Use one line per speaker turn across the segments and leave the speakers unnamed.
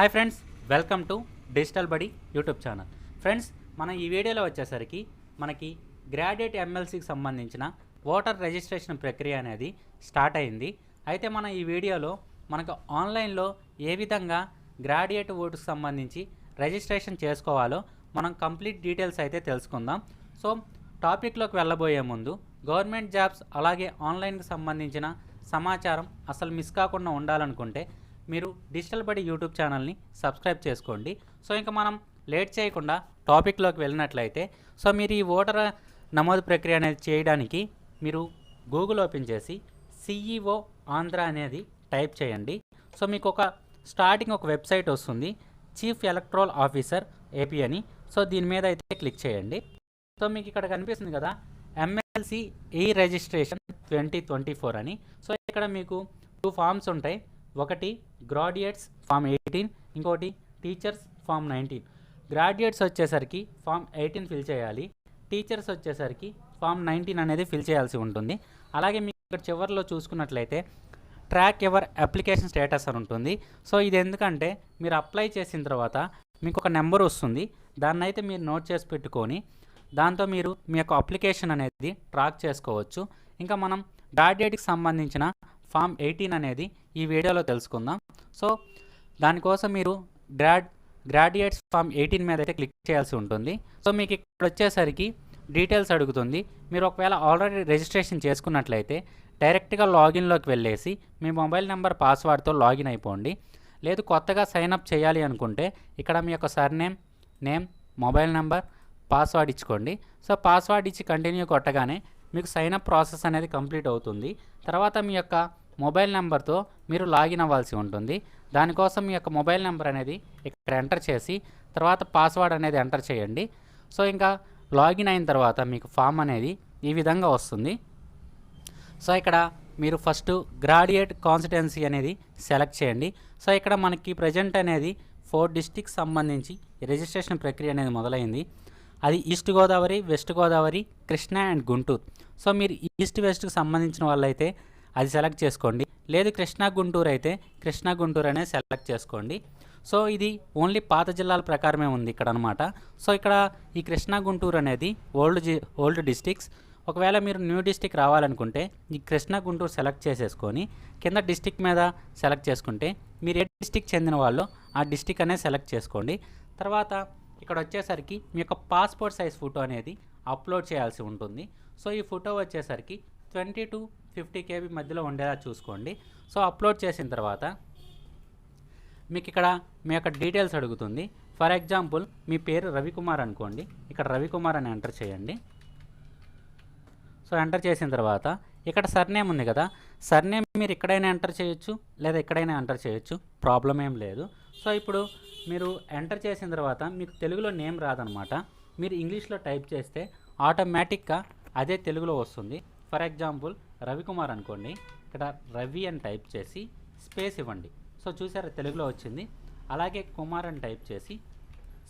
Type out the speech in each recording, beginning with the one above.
Hi friends, welcome to digital బడి YouTube channel. Friends, మనం ఈ వీడియోలో వచ్చేసరికి మనకి గ్రాడ్యుయేట్ ఎమ్మెల్సీకి సంబంధించిన ఓటర్ రిజిస్ట్రేషన్ ప్రక్రియ అనేది స్టార్ట్ అయింది. అయితే మనం ఈ వీడియోలో మనకు ఆన్లైన్లో ఏ విధంగా గ్రాడ్యుయేట్ ఓటుకు సంబంధించి రిజిస్ట్రేషన్ చేసుకోవాలో మనం కంప్లీట్ డీటెయిల్స్ అయితే తెలుసుకుందాం. సో టాపిక్లోకి వెళ్ళబోయే ముందు గవర్నమెంట్ జాబ్స్ అలాగే ఆన్లైన్కి సంబంధించిన సమాచారం అసలు మిస్ కాకుండా ఉండాలనుకుంటే మీరు డిజిటల్ బడి యూట్యూబ్ ఛానల్ని సబ్స్క్రైబ్ చేసుకోండి. సో ఇంకా మనం లేట్ చేయకుండా టాపిక్లోకి వెళ్ళినట్లయితే, సో మీరు ఈ ఓటర్ నమోదు ప్రక్రియ అనేది చేయడానికి మీరు గూగుల్ ఓపెన్ చేసి సిఈఓ ఆంధ్ర అనేది టైప్ చేయండి. సో మీకు స్టార్టింగ్ ఒక వెబ్సైట్ వస్తుంది, చీఫ్ ఎలక్టరల్ ఆఫీసర్ ఏపీ అని. సో దీని మీద అయితే క్లిక్ చేయండి. సో మీకు ఇక్కడ కనిపిస్తుంది కదా, ఎమ్మెల్సీ ఈ రిజిస్ట్రేషన్ 2024 అని. సో ఇక్కడ మీకు 2 ఫామ్స్ ఉంటాయి. ఒకటి గ్రాడ్యుయేట్స్ ఫామ్ 18, ఇంకోటి టీచర్స్ ఫామ్ 19. గ్రాడ్యుయేట్స్ వచ్చేసరికి ఫామ్ 18 ఫిల్ చేయాలి, టీచర్స్ వచ్చేసరికి ఫామ్ 19 అనేది ఫిల్ చేయాల్సి ఉంటుంది. అలాగే మీకు ఇక్కడ చివరిలో చూసుకున్నట్లయితే ట్రాక్ ఎవర్ అప్లికేషన్ స్టేటస్ అని ఉంటుంది. సో ఇది ఎందుకంటే మీరు అప్లై చేసిన తర్వాత మీకు ఒక నెంబర్ వస్తుంది, దాన్ని అయితే మీరు నోట్ చేసి పెట్టుకొని దాంతో మీరు మీ యొక్క అప్లికేషన్ అనేది ట్రాక్ చేసుకోవచ్చు. ఇంకా మనం గ్రాడ్యుయేట్కి సంబంధించిన ఫామ్ 18 అనేది ఈ వీడియోలో తెలుసుకుందాం. సో దానికోసం మీరు గ్రాడ్యుయేట్స్ ఫామ్ 18 మీద అయితే క్లిక్ చేయాల్సి ఉంటుంది. సో మీకు ఇక్కడ వచ్చేసరికి డీటెయిల్స్ అడుగుతుంది. మీరు ఒకవేళ ఆల్రెడీ రిజిస్ట్రేషన్ చేసుకున్నట్లయితే డైరెక్ట్గా లాగిన్లోకి వెళ్ళేసి మీ మొబైల్ నెంబర్ పాస్వర్డ్తో లాగిన్ అయిపోండి. లేదు కొత్తగా సైన్అప్ చేయాలి అనుకుంటే ఇక్కడ మీ యొక్క surname, name, mobile number, password ఇచ్చుకోండి. సో పాస్వర్డ్ ఇచ్చి కంటిన్యూ కొట్టగానే మీకు సైన్అప్ ప్రాసెస్ అనేది కంప్లీట్ అవుతుంది. తర్వాత మీ యొక్క మొబైల్ నెంబర్తో మీరు లాగిన్ అవ్వాల్సి ఉంటుంది. దానికోసం మీ యొక్క మొబైల్ నెంబర్ అనేది ఇక్కడ ఎంటర్ చేసి తర్వాత పాస్వర్డ్ అనేది ఎంటర్ చేయండి. సో ఇంకా లాగిన్ అయిన తర్వాత మీకు ఫామ్ అనేది ఈ విధంగా వస్తుంది. సో ఇక్కడ మీరు ఫస్ట్ గ్రాడ్యుయేట్ కాన్స్టిట్యుయెన్సీ అనేది సెలెక్ట్ చేయండి. సో ఇక్కడ మనకి ప్రజెంట్ అనేది 4 డిస్ట్రిక్ట్స్ సంబంధించి రిజిస్ట్రేషన్ ప్రక్రియ అనేది మొదలైంది. అది east Godavari, west Godavari, Krishna and Guntur. So మీరు ఈస్ట్ వెస్ట్కి సంబంధించిన వాళ్ళైతే అది సెలెక్ట్ చేసుకోండి. లేదు కృష్ణా గుంటూరు అయితే కృష్ణా గుంటూరు అనేది సెలెక్ట్ చేసుకోండి. సో ఇది ఓన్లీ పాత జిల్లాల ప్రకారమే ఉంది ఇక్కడ అనమాట. సో ఇక్కడ ఈ కృష్ణా గుంటూరు అనేది ఓల్డ్ డిస్ట్రిక్ట్స్. ఒకవేళ మీరు న్యూ డిస్ట్రిక్ట్ రావాలనుకుంటే ఈ కృష్ణా గుంటూరు సెలెక్ట్ చేసేసుకొని కింద డిస్ట్రిక్ట్ మీద సెలెక్ట్ చేసుకుంటే మీరు ఏ డిస్ట్రిక్ట్ చెందిన వాళ్ళు ఆ డిస్ట్రిక్ట్ అనేది సెలెక్ట్ చేసుకోండి. తర్వాత ఇక్కడ వచ్చేసరికి మీ యొక్క పాస్పోర్ట్ సైజ్ ఫోటో అనేది అప్లోడ్ చేయాల్సి ఉంటుంది. సో ఈ ఫోటో వచ్చేసరికి 20 to 50 KB మధ్యలో ఉండేలా చూసుకోండి. సో అప్లోడ్ చేసిన తర్వాత మీకు ఇక్కడ మీ యొక్క డీటెయిల్స్ అడుగుతుంది. ఫర్ ఎగ్జాంపుల్ మీ పేరు రవికుమార్ అనుకోండి, ఇక్కడ రవికుమార్ అని ఎంటర్ చేయండి. సో ఎంటర్ చేసిన తర్వాత ఇక్కడ సర్నేమ్ ఉంది కదా, సర్నేమ్ మీరు ఎక్కడైనా ఎంటర్ చేయొచ్చు లేదా ఎక్కడైనా ఎంటర్ చేయొచ్చు, ప్రాబ్లం ఏం లేదు. సో ఇప్పుడు మీరు ఎంటర్ చేసిన తర్వాత మీకు తెలుగులో నేమ్ రాదనమాట, మీరు ఇంగ్లీష్లో టైప్ చేస్తే ఆటోమేటిక్గా అదే తెలుగులో వస్తుంది. ఫర్ ఎగ్జాంపుల్ రవికుమార్ అనుకోండి, ఇక్కడ రవి అని టైప్ చేసి స్పేస్ ఇవ్వండి. సో చూసారా తెలుగులో వచ్చింది. అలాగే కుమార్ అని టైప్ చేసి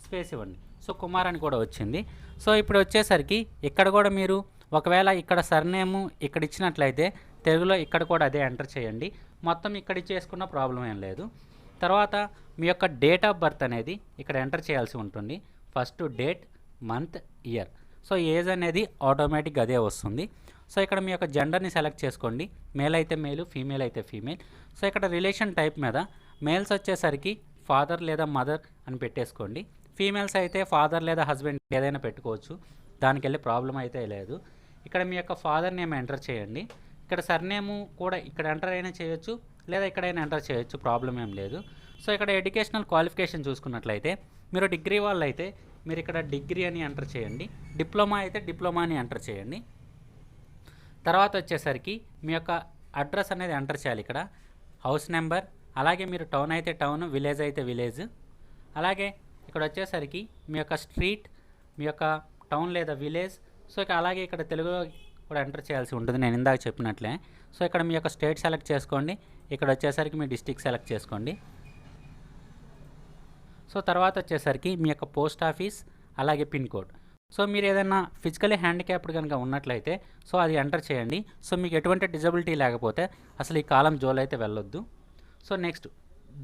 స్పేస్ ఇవ్వండి. సో కుమార్ అని కూడా వచ్చింది. సో ఇప్పుడు వచ్చేసరికి ఇక్కడ కూడా మీరు ఒకవేళ ఇక్కడ సర్నేము ఇక్కడ ఇచ్చినట్లయితే తెలుగులో ఇక్కడ కూడా అదే ఎంటర్ చేయండి. మొత్తం ఇక్కడ ఇచ్చేసుకున్న ప్రాబ్లం ఏం లేదు. తర్వాత మీ యొక్క డేట్ ఆఫ్ బర్త్ అనేది ఇక్కడ ఎంటర్ చేయాల్సి ఉంటుంది. First date, month, year. So age అనేది ఆటోమేటిక్గా అదే వస్తుంది. సో ఇక్కడ మీ యొక్క జెండర్ని సెలెక్ట్ చేసుకోండి, మేల్ అయితే మేలు, ఫీమేల్ అయితే ఫీమేల్. సో ఇక్కడ రిలేషన్ టైప్ మీద మేల్స్ వచ్చేసరికి ఫాదర్ లేదా మదర్ అని పెట్టేసుకోండి. ఫీమేల్స్ అయితే ఫాదర్ లేదా హస్బెండ్ ఏదైనా పెట్టుకోవచ్చు, దానికి వెళ్ళి ప్రాబ్లం అయితే లేదు. ఇక్కడ మీ యొక్క ఫాదర్ నేమ్ ఎంటర్ చేయండి. ఇక్కడ సర్నేము కూడా ఇక్కడ ఎంటర్ అయినా చేయొచ్చు లేదా ఎక్కడైనా ఎంటర్ చేయొచ్చు, ప్రాబ్లం ఏం లేదు. సో ఇక్కడ ఎడ్యుకేషనల్ క్వాలిఫికేషన్ చూసుకున్నట్లయితే మీరు డిగ్రీ వాళ్ళు అయితే మీరు ఇక్కడ డిగ్రీ అని ఎంటర్ చేయండి, డిప్లొమా అయితే డిప్లొమా అని ఎంటర్ చేయండి. తర్వాత వచ్చేసరికి మీ యొక్క అడ్రస్ అనేది ఎంటర్ చేయాలి. ఇక్కడ హౌస్ నెంబర్, అలాగే మీరు టౌన్ అయితే టౌన్, విలేజ్ అయితే విలేజ్. అలాగే ఇక్కడ వచ్చేసరికి మీ యొక్క స్ట్రీట్, మీ యొక్క టౌన్ లేదా విలేజ్. సో ఇక అలాగే ఇక్కడ తెలుగులో కూడా ఎంటర్ చేయాల్సి ఉంటుంది, నేను ఇందాక చెప్పినట్లే. సో ఇక్కడ మీ యొక్క స్టేట్ సెలెక్ట్ చేసుకోండి, ఇక్కడ వచ్చేసరికి మీ డిస్ట్రిక్ట్ సెలెక్ట్ చేసుకోండి. సో తర్వాత వచ్చేసరికి మీ యొక్క పోస్ట్ ఆఫీస్ అలాగే పిన్ కోడ్. సో మీరు ఏదైనా ఫిజికలీ హ్యాండిక్యాప్డ్ కనుక ఉన్నట్లయితే సో అది ఎంటర్ చేయండి. సో మీకు ఎటువంటి డిజబిలిటీ లేకపోతే అసలు ఈ కాలం జోలు అయితే వెళ్ళొద్దు. So next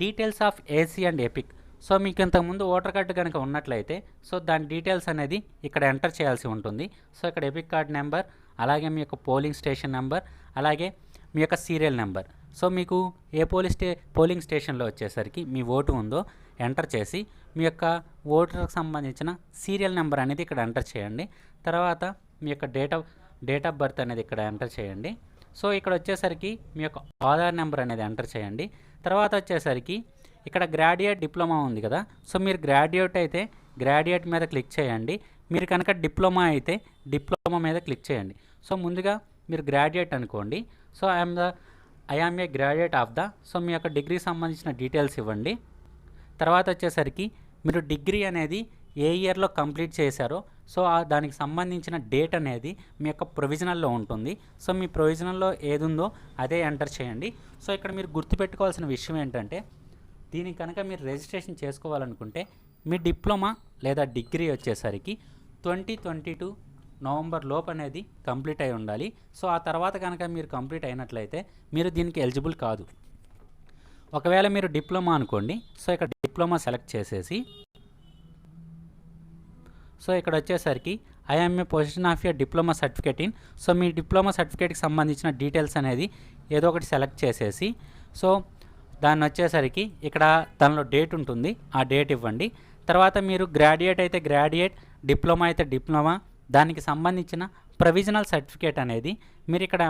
details of AC and epic. So మీకు ఇంతకుముందు ఓటర్ కార్డు కనుక ఉన్నట్లయితే సో దాని డీటెయిల్స్ అనేది ఇక్కడ ఎంటర్ చేయాల్సి ఉంటుంది. సో ఇక్కడ ఎపిక్ కార్డ్ నెంబర్, అలాగే మీ యొక్క పోలింగ్ స్టేషన్ నెంబర్, అలాగే మీ యొక్క సీరియల్ నెంబర్. సో మీకు ఏ పోలింగ్ స్టేషన్లో వచ్చేసరికి మీ ఓటు ఉందో ఎంటర్ చేసి మీ యొక్క ఓటర్కి సంబంధించిన సీరియల్ నెంబర్ అనేది ఇక్కడ ఎంటర్ చేయండి. తర్వాత మీ యొక్క డేట్ ఆఫ్ బర్త్ అనేది ఇక్కడ ఎంటర్ చేయండి. సో ఇక్కడ వచ్చేసరికి మీ యొక్క ఆధార్ నెంబర్ అనేది ఎంటర్ చేయండి. తర్వాత వచ్చేసరికి ఇక్కడ గ్రాడ్యుయేట్ డిప్లొమా ఉంది కదా, సో మీరు గ్రాడ్యుయేట్ అయితే గ్రాడ్యుయేట్ మీద క్లిక్ చేయండి. మీరు కనుక డిప్లొమా అయితే డిప్లొమా మీద క్లిక్ చేయండి. సో ముందుగా మీరు గ్రాడ్యుయేట్ అనుకోండి. So I am a graduate of the. So మీ యొక్క డిగ్రీకి సంబంధించిన డీటెయిల్స్ ఇవ్వండి. తర్వాత వచ్చేసరికి మీరు డిగ్రీ అనేది ఏ ఇయర్లో కంప్లీట్ చేశారో సో దానికి సంబంధించిన డేట్ అనేది మీ యొక్క ప్రొవిజనల్లో ఉంటుంది. సో మీ ప్రొవిజనల్లో ఏది ఉందో అదే ఎంటర్ చేయండి. సో ఇక్కడ మీరు గుర్తుపెట్టుకోవాల్సిన విషయం ఏంటంటే, దీనికి కనుక మీరు రిజిస్ట్రేషన్ చేసుకోవాలనుకుంటే మీ డిప్లొమా లేదా డిగ్రీ వచ్చేసరికి 2022 నవంబర్ లోపు అనేది కంప్లీట్ అయి ఉండాలి. సో ఆ తర్వాత కనుక మీరు కంప్లీట్ అయినట్లయితే మీరు దీనికి ఎలిజిబుల్ కాదు. ఒకవేళ మీరు డిప్లొమా అనుకోండి. సో ఇక్కడ డిప్లొమా సెలెక్ట్ చేసేసి సో ఇక్కడ వచ్చేసరికి I am a position of your diploma certificate in. So మీ డిప్లొమా సర్టిఫికేట్కి సంబంధించిన డీటెయిల్స్ అనేది ఏదో ఒకటి సెలెక్ట్ చేసేసి సో దాన్ని వచ్చేసరికి ఇక్కడ దానిలో డేట్ ఉంటుంది, ఆ డేట్ ఇవ్వండి. తర్వాత మీరు గ్రాడ్యుయేట్ అయితే గ్రాడ్యుయేట్, డిప్లొమా అయితే డిప్లొమా, దానికి సంబంధించిన ప్రొవిజనల్ సర్టిఫికేట్ అనేది మీరు ఇక్కడ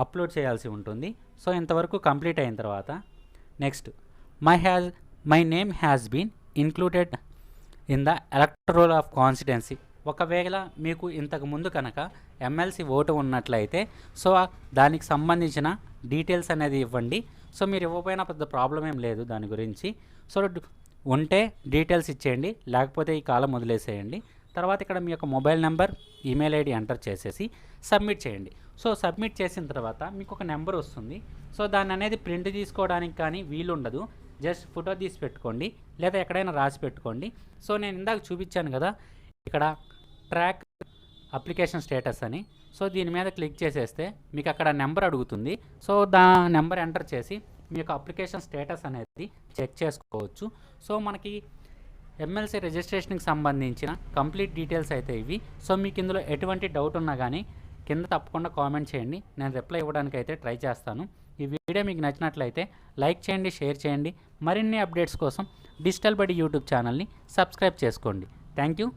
అప్లోడ్ చేయాల్సి ఉంటుంది. సో ఇంతవరకు కంప్లీట్ అయిన తర్వాత next my name has been included in the electoral of constituency. ఒకవేళ మీకు ఇంతకు ముందు కనుక ఎమ్మెల్సీ ఓటు ఉన్నట్లయితే సో దానికి సంబంధించిన డీటెయిల్స్ అనేది ఇవ్వండి. సో మీరు ఇవ్వకపోయినా పెద్ద ప్రాబ్లం ఏం లేదు దాని గురించి. సో ఉంటే డీటెయిల్స్ ఇచ్చేయండి, లేకపోతే ఈ కాలం వదిలేసేయండి. తర్వాత ఇక్కడ మీ యొక్క mobile number, email ID enter చేసేసి సబ్మిట్ చేయండి. సో సబ్మిట్ చేసిన తర్వాత మీకు ఒక నెంబర్ వస్తుంది. సో దాన్ని అనేది ప్రింట్ తీసుకోవడానికి కానీ వీలు ఉండదు. జస్ట్ ఫోటో తీసి పెట్టుకోండి, లేదా ఎక్కడైనా రాసి పెట్టుకోండి. సో నేను ఇందాక చూపించాను కదా ఇక్కడ ట్రాక్ అప్లికేషన్ స్టేటస్ అని. సో దీని మీద క్లిక్ చేసేస్తే మీకు అక్కడ నెంబర్ అడుగుతుంది. సో నెంబర్ ఎంటర్ చేసి మీ యొక్క అప్లికేషన్ స్టేటస్ అనేది చెక్ చేసుకోవచ్చు. సో మనకి ఎమ్మెల్సీ రిజిస్ట్రేషన్కి సంబంధించిన కంప్లీట్ డీటెయిల్స్ అయితే ఇవి. సో మీకు ఇందులో ఎటువంటి డౌట్ ఉన్నా కానీ కింద తప్పకుండా కామెంట్ చేయండి, నేను రిప్లై ఇవ్వడానికి అయితే ట్రై చేస్తాను. ఈ వీడియో మీకు నచ్చినట్లయితే లైక్ చేయండి, షేర్ చేయండి. మరిన్ని అప్డేట్స్ కోసం డిజిటల్ బడి యూట్యూబ్ ఛానల్ని సబ్స్క్రైబ్ చేసుకోండి. Thank you.